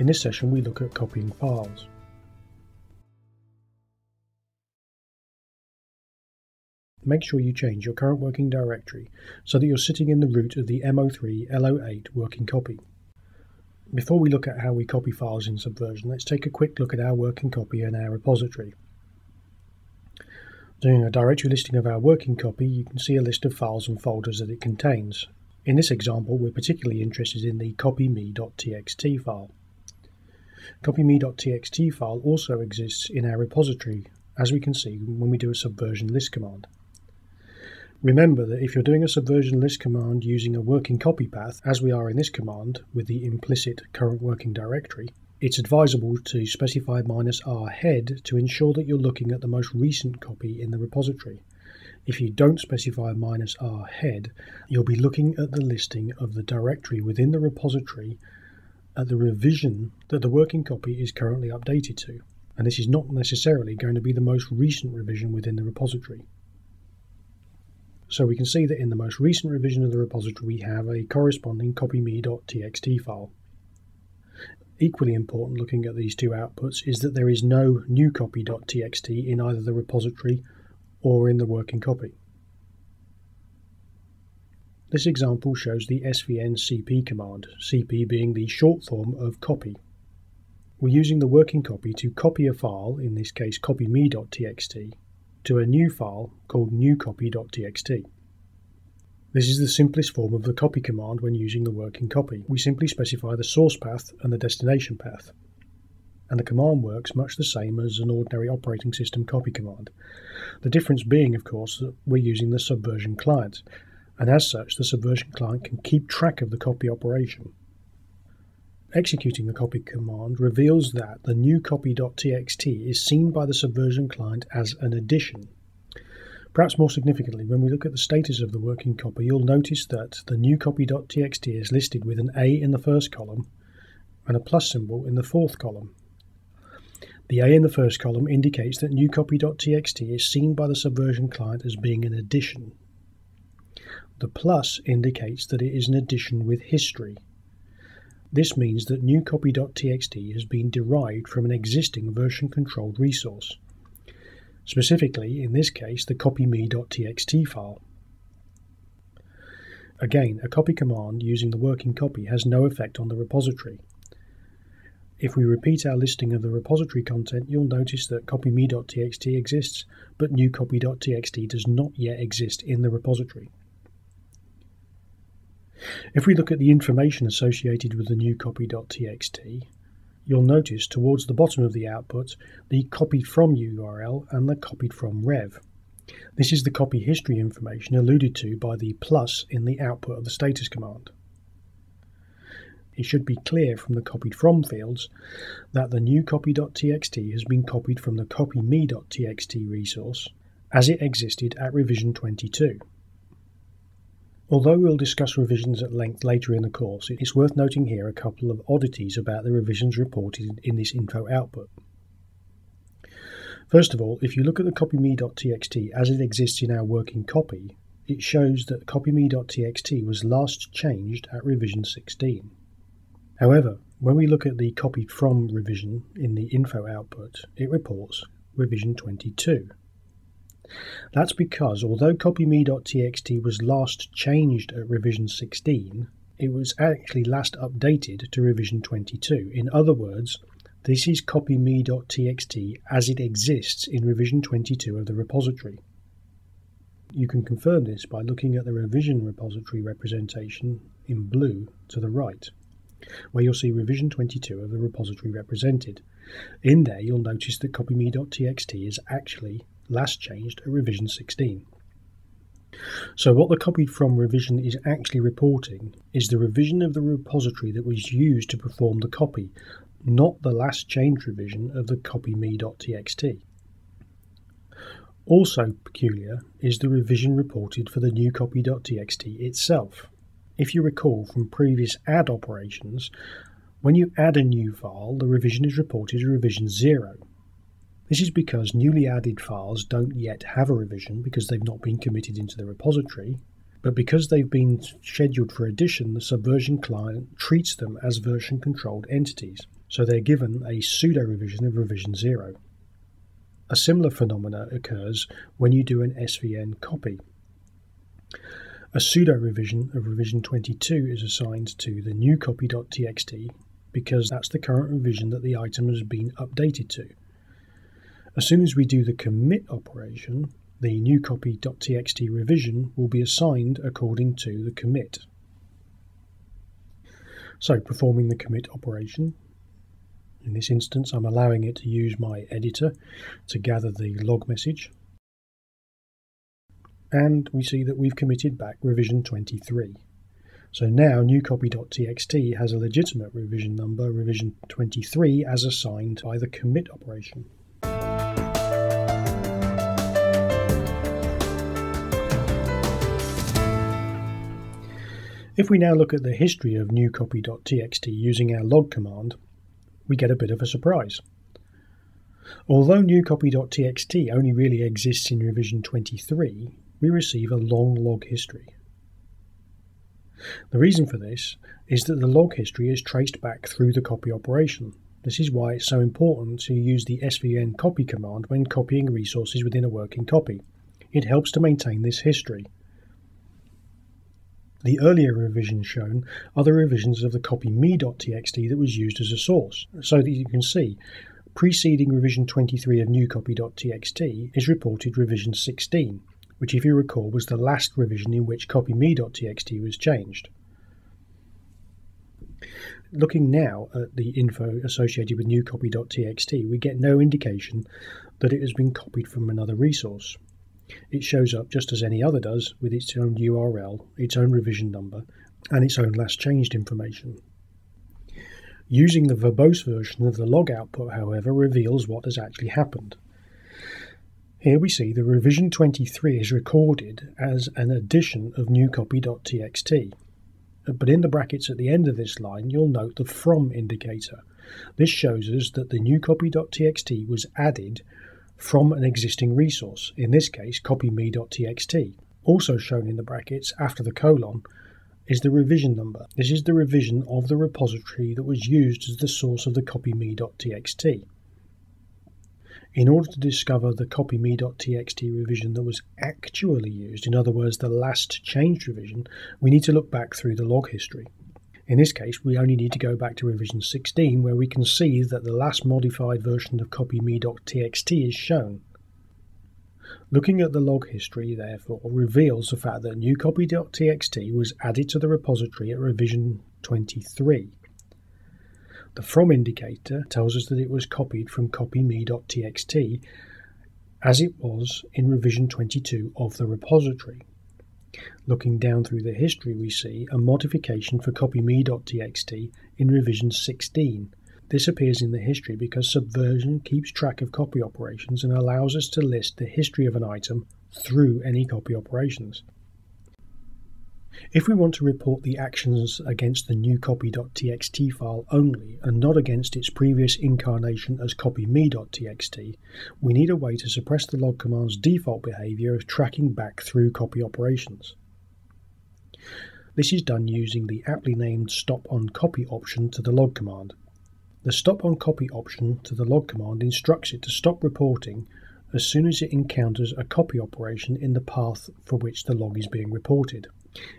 In this session we look at copying files. Make sure you change your current working directory so that you're sitting in the root of the MO3-L08 working copy. Before we look at how we copy files in Subversion, let's take a quick look at our working copy and our repository. Doing a directory listing of our working copy, you can see a list of files and folders that it contains. In this example, we're particularly interested in the copyme.txt file. Copyme.txt file also exists in our repository, as we can see when we do a subversion list command. Remember that if you're doing a subversion list command using a working copy path, as we are in this command with the implicit current working directory, it's advisable to specify -r head to ensure that you're looking at the most recent copy in the repository. If you don't specify -r head, you'll be looking at the listing of the directory within the repository at the revision that the working copy is currently updated to, and this is not necessarily going to be the most recent revision within the repository. So we can see that in the most recent revision of the repository we have a corresponding copyme.txt file. Equally important looking at these two outputs is that there is no new copy.txt in either the repository or in the working copy. This example shows the svn cp command, cp being the short form of copy. We're using the working copy to copy a file, in this case copyme.txt, to a new file called newcopy.txt. This is the simplest form of the copy command when using the working copy. We simply specify the source path and the destination path, and the command works much the same as an ordinary operating system copy command. The difference being, of course, that we're using the Subversion client, and as such the Subversion client can keep track of the copy operation. Executing the copy command reveals that the newcopy.txt is seen by the Subversion client as an addition. Perhaps more significantly, when we look at the status of the working copy, you'll notice that the newcopy.txt is listed with an A in the first column and a plus symbol in the fourth column. The A in the first column indicates that newcopy.txt is seen by the Subversion client as being an addition. The plus indicates that it is an addition with history. This means that newcopy.txt has been derived from an existing version-controlled resource, specifically, in this case, the copyme.txt file. Again, a copy command using the working copy has no effect on the repository. If we repeat our listing of the repository content, you'll notice that copyme.txt exists, but newcopy.txt does not yet exist in the repository. If we look at the information associated with the newcopy.txt, you'll notice towards the bottom of the output the copied from URL and the copied from rev. This is the copy history information alluded to by the plus in the output of the status command. It should be clear from the copied from fields that the newcopy.txt has been copied from the copyme.txt resource as it existed at revision 22. Although we'll discuss revisions at length later in the course, it's worth noting here a couple of oddities about the revisions reported in this info output. First of all, if you look at the copyme.txt as it exists in our working copy, it shows that copyme.txt was last changed at revision 16. However, when we look at the copied from revision in the info output, it reports revision 22. That's because although copyme.txt was last changed at revision 16, it was actually last updated to revision 22. In other words, this is copyme.txt as it exists in revision 22 of the repository. You can confirm this by looking at the revision repository representation in blue to the right, where you'll see revision 22 of the repository represented. In there you'll notice that copyme.txt is actually last changed at revision 16. So what the copied from revision is actually reporting is the revision of the repository that was used to perform the copy, not the last changed revision of the copyme.txt. Also peculiar is the revision reported for the newcopy.txt itself. If you recall from previous add operations, when you add a new file, the revision is reported as revision 0. This is because newly added files don't yet have a revision because they've not been committed into the repository, but because they've been scheduled for addition, the Subversion client treats them as version-controlled entities. so they're given a pseudo revision of revision 0. A similar phenomena occurs when you do an SVN copy. A pseudo revision of revision 22 is assigned to the new copy.txt because that's the current revision that the item has been updated to. As soon as we do the commit operation, the new copy.txt revision will be assigned according to the commit. So, performing the commit operation, in this instance I'm allowing it to use my editor to gather the log message, and we see that we've committed back revision 23. So now new copy.txt has a legitimate revision number, revision 23, as assigned by the commit operation. If we now look at the history of new copy.txt using our log command, we get a bit of a surprise. Although new copy.txt only really exists in revision 23, we receive a long log history. The reason for this is that the log history is traced back through the copy operation. This is why it's so important to use the svn copy command when copying resources within a working copy. It helps to maintain this history. The earlier revisions shown are the revisions of the copy me.txt that was used as a source, so that you can see preceding revision 23 of new copy.txt is reported revision 16, which if you recall was the last revision in which copy me.txt was changed. Looking now at the info associated with new copy.txt, we get no indication that it has been copied from another resource. It shows up just as any other does, with its own URL, its own revision number, and its own last changed information. Using the verbose version of the log output, however, reveals what has actually happened. Here we see the revision 23 is recorded as an addition of new copy.txt. But in the brackets at the end of this line, you'll note the from indicator. This shows us that the new copy.txt was added from an existing resource, in this case copyme.txt. Also shown in the brackets after the colon is the revision number. This is the revision of the repository that was used as the source of the copyme.txt. In order to discover the copyme.txt revision that was actually used, in other words the last changed revision, we need to look back through the log history. In this case, we only need to go back to revision 16, where we can see that the last modified version of copyme.txt is shown. Looking at the log history, therefore, reveals the fact that new copy.txt was added to the repository at revision 23. The from indicator tells us that it was copied from copyme.txt as it was in revision 22 of the repository. Looking down through the history, we see a modification for copyme.txt in revision 16. This appears in the history because Subversion keeps track of copy operations and allows us to list the history of an item through any copy operations. If we want to report the actions against the new copy.txt file only and not against its previous incarnation as copyme.txt, we need a way to suppress the log command's default behavior of tracking back through copy operations. This is done using the aptly named stop on copy option to the log command. The stop on copy option to the log command instructs it to stop reporting as soon as it encounters a copy operation in the path for which the log is being reported.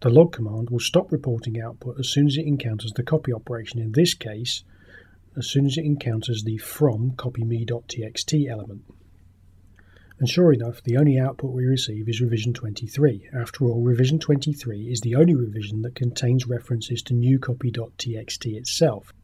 The log command will stop reporting output as soon as it encounters the copy operation, in this case, as soon as it encounters the from copyme.txt element. And sure enough, the only output we receive is revision 23. After all, revision 23 is the only revision that contains references to new copy.txt itself.